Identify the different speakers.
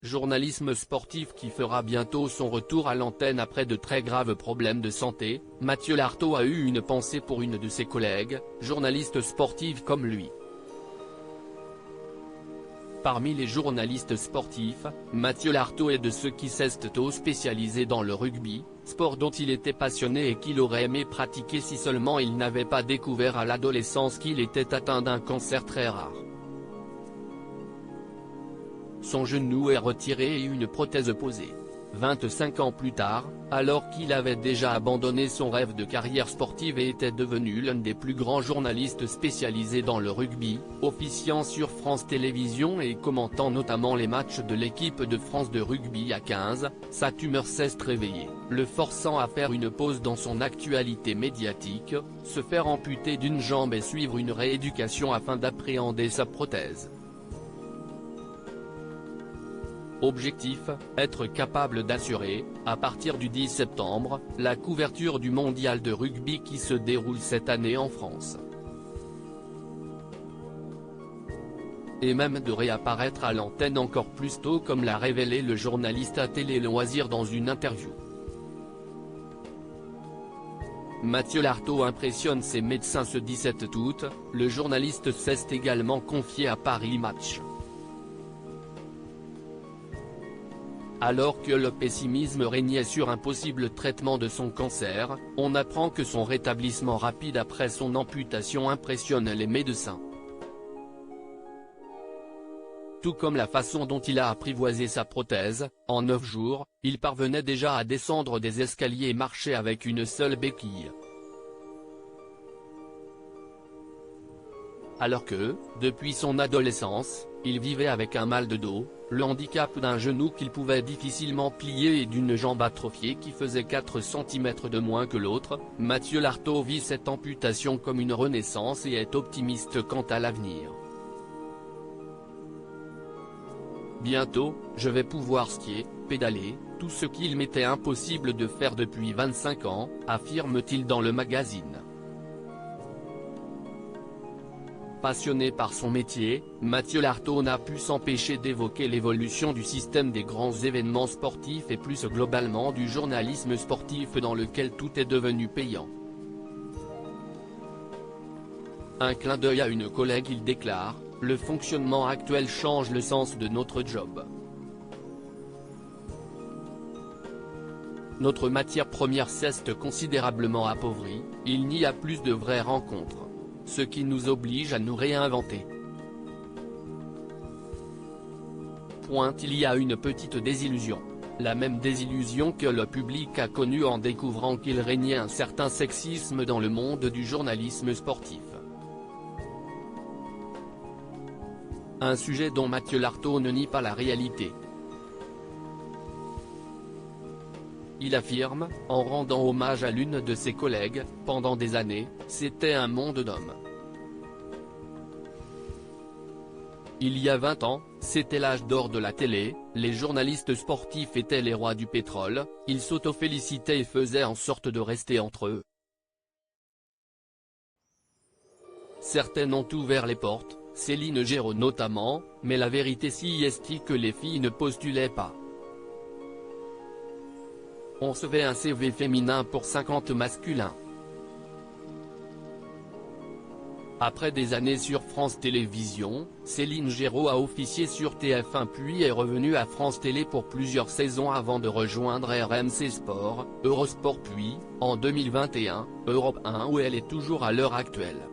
Speaker 1: journalisme sportif qui fera bientôt son retour à l'antenne après de très graves problèmes de santé. Mathieu Lartaud a eu une pensée pour une de ses collègues, journaliste sportive comme lui. Parmi les journalistes sportifs, Mathieu Lartaud est de ceux qui s'est tôt spécialisé dans le rugby, sport dont il était passionné et qu'il aurait aimé pratiquer si seulement il n'avait pas découvert à l'adolescence qu'il était atteint d'un cancer très rare. Son genou est retiré et une prothèse posée. 25 ans plus tard, alors qu'il avait déjà abandonné son rêve de carrière sportive et était devenu l'un des plus grands journalistes spécialisés dans le rugby, officiant sur France Télévisions et commentant notamment les matchs de l'équipe de France de rugby à 15, sa tumeur s'est réveillée, le forçant à faire une pause dans son actualité médiatique, se faire amputer d'une jambe et suivre une rééducation afin d'appréhender sa prothèse. Objectif, être capable d'assurer, à partir du 10 septembre, la couverture du mondial de rugby qui se déroule cette année en France. Et même de réapparaître à l'antenne encore plus tôt comme l'a révélé le journaliste à Télé Loisirs dans une interview. Mathieu Lartaud impressionne ses médecins ce 17 août, le journaliste s'est également confié à Paris Match. Alors que le pessimisme régnait sur un possible traitement de son cancer, on apprend que son rétablissement rapide après son amputation impressionne les médecins. Tout comme la façon dont il a apprivoisé sa prothèse, en 9 jours, il parvenait déjà à descendre des escaliers et marcher avec une seule béquille. Alors que, depuis son adolescence, il vivait avec un mal de dos, le handicap d'un genou qu'il pouvait difficilement plier et d'une jambe atrophiée qui faisait 4 cm de moins que l'autre, Mathieu Lartaud vit cette amputation comme une renaissance et est optimiste quant à l'avenir. Bientôt, je vais pouvoir skier, pédaler, tout ce qu'il m'était impossible de faire depuis 25 ans, affirme-t-il dans le magazine. Passionné par son métier, Mathieu Lartaud n'a pu s'empêcher d'évoquer l'évolution du système des grands événements sportifs et plus globalement du journalisme sportif dans lequel tout est devenu payant. Un clin d'œil à une collègue, il déclare, « Le fonctionnement actuel change le sens de notre job. Notre matière première s'est considérablement appauvrie, il n'y a plus de vraies rencontres. Ce qui nous oblige à nous réinventer. » Il y a une petite désillusion. La même désillusion que le public a connue en découvrant qu'il régnait un certain sexisme dans le monde du journalisme sportif. Un sujet dont Mathieu Lartaud ne nie pas la réalité. Il affirme, en rendant hommage à l'une de ses collègues, « Pendant des années, c'était un monde d'hommes. Il y a 20 ans, c'était l'âge d'or de la télé, les journalistes sportifs étaient les rois du pétrole, ils s'auto-félicitaient et faisaient en sorte de rester entre eux. Certaines ont ouvert les portes, Céline Géraud notamment, mais la vérité si est que les filles ne postulaient pas. On se fait un CV féminin pour 50 masculins. » Après des années sur France Télévisions, Céline Géraud a officié sur TF1 puis est revenue à France Télé pour plusieurs saisons avant de rejoindre RMC Sport, Eurosport puis, en 2021, Europe 1 où elle est toujours à l'heure actuelle.